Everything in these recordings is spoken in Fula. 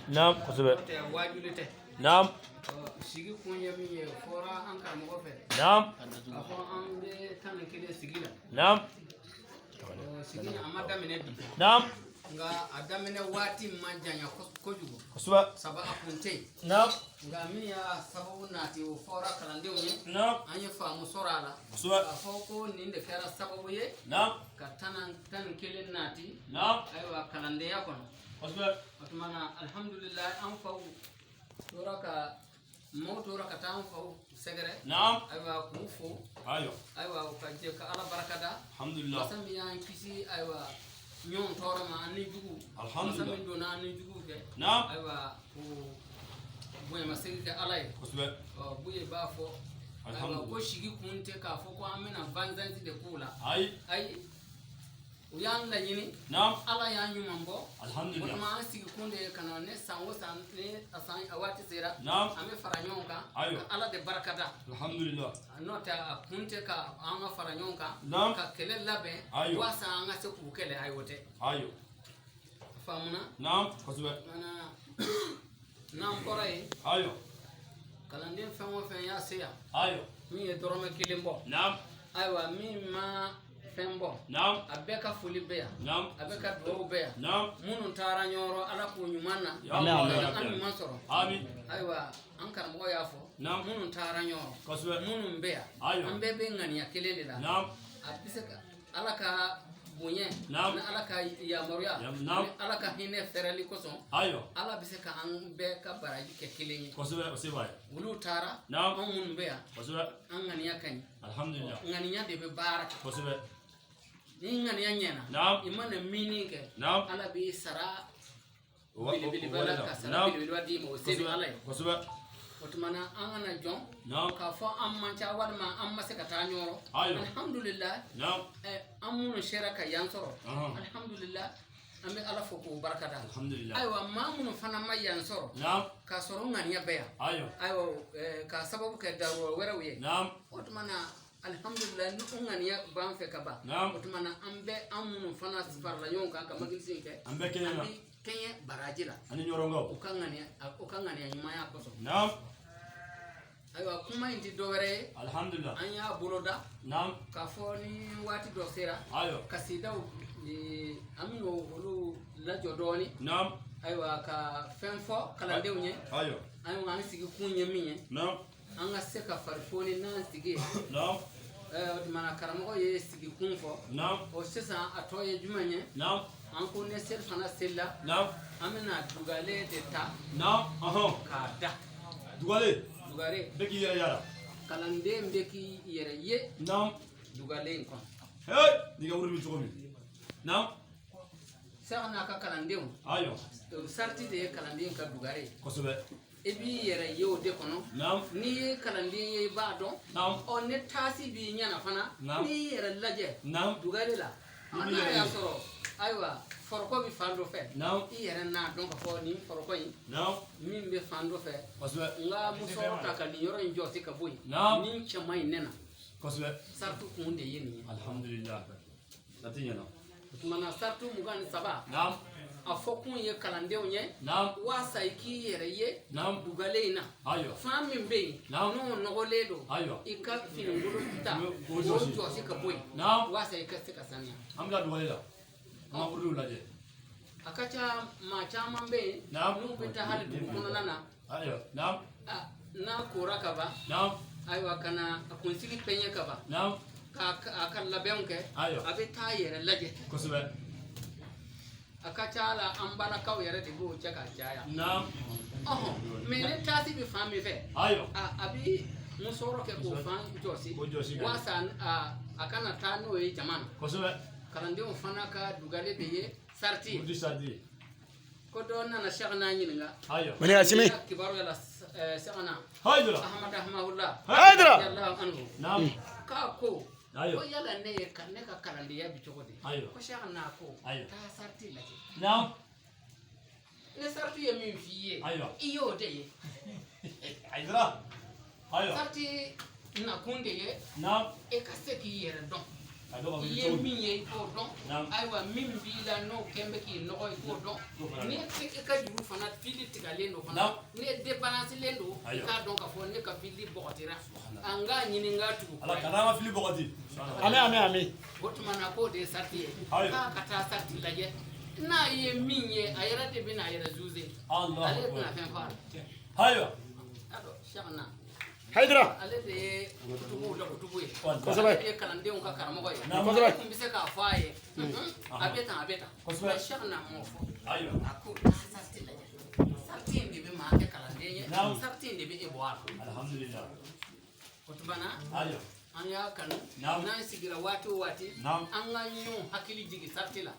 نعم كسبة نعم نعم نعم نعم nga adamene wati manjanya kojugo كسبة saba apunte نعم nga miya sababu nati fora kalande unye نعم anye famu sorala كسبة afoko ninde kera sababu ye نعم katana tan kélén nati نعم aywa kalande yakono كسبة otmana alhamdulillah am faw toraka motora katan faw segere نعم aywa kufo ايوه aywa kaje ka ala barakada الحمد لله masami yan kisi aywa nyon torama ani jugu alhamdulillah masami do na ani jugu ke نعم aywa ko boye masigi ke alay كسبة buye bafo aywa ko shigi kunte ka fo ko amina vanzanti de kula ay uyan la yini نعم ala ya nyumambo الحمد لله ma sigi kunde kana ne sanwo san ne asan awati sera نعم ame faranyonka أيوة. ala de barakada الحمد لله nota kunte ka ama faranyonka نعم ka kele labe أيوة. wasa anga se ku kele ayote ايوه famuna نعم كسبة mana nam koray ايوه kalanden fengo fen ya seya ايوه mi e dorome kilimbo نعم aywa mi ma fembo نعم abeka fuli beya نعم abeka do beya نعم munun tara nyoro ala ko nyumanna يا الله يا an رب nyuman soro امين aywa an karamo ya fo نعم munun tara nyoro كسبة munun beya أيوة. an bebe ngani ya kelele la نعم abiseka ala ka bunye نعم. na ala ka yamaruya نعم. ala ka hine ferali koson ايوه ala biseka an be ka baraji ke kelenyi كسبة سيباي wulu tara نعم. an mun beya كسبة an ganiya kanyi الحمد لله ganiya de be bara كسبة ni ganiya nyena نعم. imana mini ke نعم ala bi sara و- bili bili bala ka sara نعم bili bili wadi mo sebi كسبة ala كسبة otumana an ana jon نعم ka fo an mancha walma an masaka ta nyoro أيوة. alhamdulillah نعم an munu shera ka yansoro أها. alhamdulillah an be ala fo ko barakada الحمد لله aywa ma munu fana ma yansoro نعم ka soro ganiya beya ايوه aywa ka sababu ke daro werawe نعم otumana alhamdulillah ni ungania ban fe kaba نعم otumana ambe amunu fana sparla yonka ka magisi ke أم بكينا ambi kenye barajila أني نورونغو ukangania nyuma ya koso نعم aywa kuma indi dowere الحمد لله anya buloda نعم ka foni wati do sera ايوه kasida amino holu la jodoni نعم aywa ka fenfo kala dewnye ايوه ayu ngani sigi kunye minye نعم anga seka farfoni nan sigi نعم otumana karamo ye sigi kunfo نعم o sisan a tɔ ye jumɛn ye نعم an ko ne seli fana selila نعم an bɛna dugale de ta نعم أها k'a da دوالي dugare بكي يا يارا kalanden bɛ k'i yɛrɛ ye نعم dugale in kɔnɔ هاي ديك أوري بتشوفني نعم sɛgɛ n'a ka kalandenw أيوه sariti de ye kalanden ka dugare ye كسبة i b'i yɛrɛ ye o de kɔnɔ نعم n'i ye kalanden ye i b'a dɔn نعم ɔ ne taasi b'i ɲɛna fana Naam. n'i y'i yɛrɛ lajɛ نعم dugare la I b'i n'a yɛrɛ y'a ye. sɔrɔ ayiwa fɔrɔkɔ bɛ fan dɔ fɛ نعم i yɛrɛ n'a dɔn k'a fɔ nin fɔrɔkɔ in نعم min bɛ fan dɔ fɛ كسبة nga muso ta ka nin yɔrɔ in jɔsi ka bɔ yen Naam. nin cɛman in nɛna كسبة sartu kun de ye nin ye الحمد لله نتيجة o tumana sartu mugan ni saba نعم a fɔ kun ye kalandenw ye نعم waasa i k'i yɛrɛ ye نعم dugale in na أيوه fan min bɛ yen Naam. n'o nɔgɔlen don أيوه i ka finibolo ta K'o k'o jɔsi. jɔsi ka bɔ yen Naam. waasa i ka se ka saniya أم لا دوالي لا أنا أقول له لا a ka ca maa caman bɛ yen Naam. n'u bɛ taa hali dugu kɔnɔna na أيوه نعم n'a kora ka ban نعم ayiwa ka na a kunsigi pɛɲɛ ka ban نعم k'a ka labɛnw kɛ Ayiwa. a bɛ taa yɛrɛ lajɛ كسبة a ka ca la an balakaw yɛrɛ de b'o cɛ ka caya نعم ɔhɔn mɛ ne taasi bɛ fan min fɛ أيوه a bɛ musɔrɔ kɛ k'o fan jɔsi K'o jɔsi ka ɲɛ. waasa a kana taa n'o ye jama na كسبة kalandenw fana ka dugale de ye sariti ye ودي سادي ko dɔ nana sɛgɛna ɲininka أيوه من يا سمي kibaruya la sɛgɛna هاي دلا ahamad ahmahullah هيدرا yallahu anhu نعم k'a ko Ayiwa. ko yala ne ye ne ka kalandenya bi cogo di Ayiwa. ko sɛgɛna ko Ayiwa. taa sariti lajɛ نعم ne sariti ye min f'i ye Ayiwa. i y'o de ye عيدرا أيوه sariti nakun de ye نعم e ka se k'i yɛrɛ dɔn ye min ye ko don aywa min bila no kembe ki no ko don ne ka juru fana fili tigale no fana ne de balance lendo ka don ka fo ne ka fili bokotira anga nyini ngatu ala kana fili bokoti ame botuma ko de sarti ka kata sarti laje na ye min ye ayara de bina ayara zuze Allah ale na fen fara hayo ado shana haydra ale de kutubu la kutubu ye ko sabe e kalande on ka karamo ye ko sabe ko bise ka faye abeta ko sabe shana mo fo hayo ako sarti laje sarti ndi be ma ke kalande ye sarti ndi be e boala alhamdulillah kutubana hayo an ya kanu nan sigira wati an ganyo hakili jigi sarti la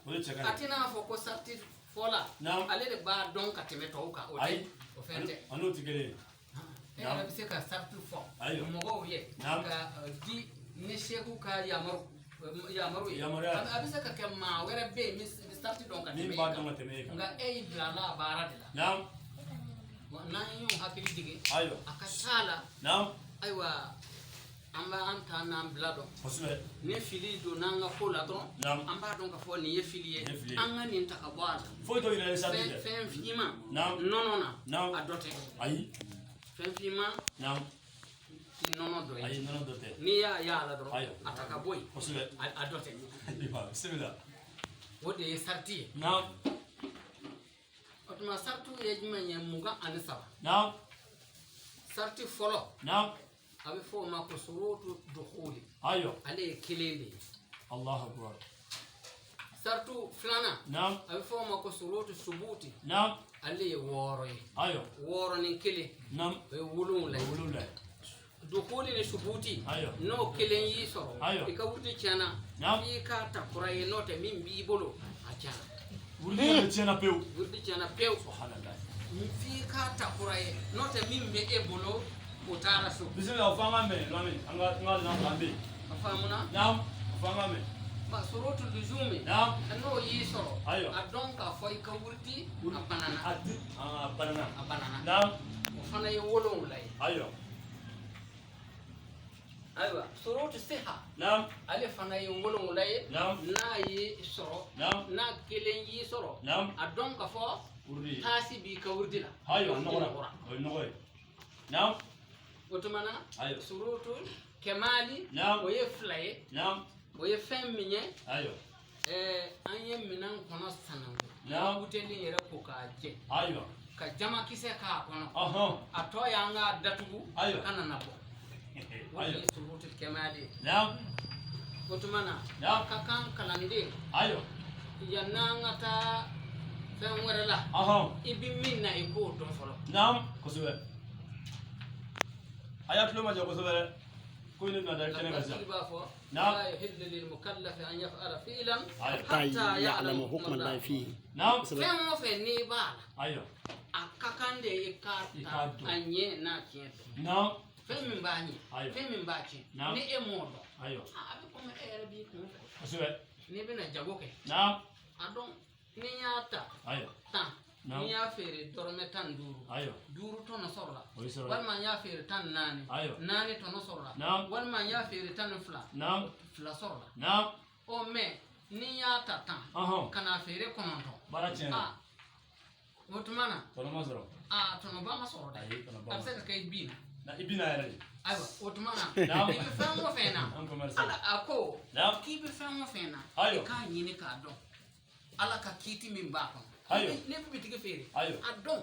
atina fo ko sarti fola ale de ba don ka teme to ka o de o fente anu tigere era bise ka sarti fo mo go ye ka di ne sheku ka yamaru abise ka kema wera be mi sarti don ka teme nga e blala bara de la nan yo hakili jigi akasala aywa amba anta na blado ne fili do nanga ko la don amba don ka fo ni ye fili ye anga ni ntaka bwala fo to ina sa de fen fima non adote ayi fen fima non do ayi non dote ni ya la don ataka boy adote bismillah wode sarti otuma sartu ye jumanya muga anisa sarti folo abe fo ma ko surutu dukhuli ale kelende Allah akbar sartu flana abe fo ma ko surutu subuti ale woro woro ni kele be wulun la dukhuli ni subuti no kelen yi soro e ka wurti chana yi ka takura ye note min bi bolo acha wurti chana peu subhanallah fi ka takura ye note min be e bolo koutiala so bismillah fanga me lami anga na lambe afamuna fanga me ba surutu luzumi no yi soro adon ka foy ka wurti abanana o fana ye wolon lay aywa surutu siha ale fana ye wolon lay na yi soro na kelen yi soro adon ka fo tasi bi ka wurti la no otomana surutu kemali oye flaye oye femminye anye minan kono sanango buteli yere ko ka je ka jama kise ka kono atoya nga datugu kana nabo woni surutu kemali otomana ka kan kalande yananga ta fen warala ibi minna e ko don folo ko sube ayat lo ma jago sabere ko ni na da kene gaza لا يحل للمكلف ان يفعل فعلا حتى يعلم حكم الله فيه فين فني با akakande ikata anye na kieto femi mbanye femi mbachi ni emodo abi kuma era bi ko asube ni bina jagoke adon ni yata ta ni ya fere dorme tan duru to no sorla wal man ya fere tan nani to no sorla wal man ya fere tan fla sorla o me ni ya tata kana fere kononto barachen mutumana to no masoro to no ba masoro dai abse ka ibina na ibina ya rai aywa mutumana ibi famo fena ala ako kibi famo fena ka nyini ka don ala ka kiti min ba ko ne bi bitike fere adon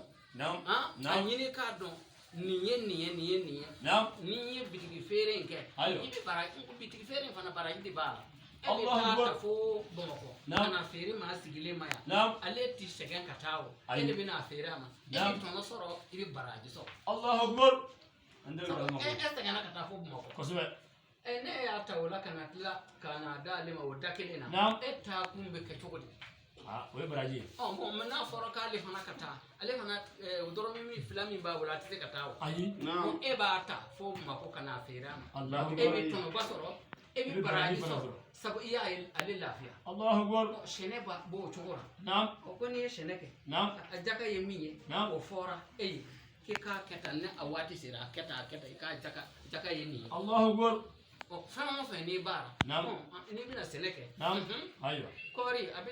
anyini ka don niye niye bitike fere nke ibi bara bitike fere fana bara ndi bala Allah ta fo bomako kana fere ma sigile maya ale ti segen katawo ele bina fere ama ibi tono soro ibi baraji so Allah akbar ande segen kata fo bomako kosuwe ne ya tawla kana dalima wadakilena ta kumbe ke chokodi we baraji mo mena foro ka le fana kata ale fana udoro mi filami ba wala tete kata ayi mo e ba ta fo mako kana fere ama Allah e bi tono basoro e bi baraji so sabo iya ale lafiya Allah akbar shene ba bo chogora ko ni shene ke ajaka yeminye o fora ke ka keta ne awati sira keta ka jaka yeni Allah akbar fɛn o fɛn n'i b'a la ni bɛna sɛnɛ kɛ ayiwa kɔɔri a bɛ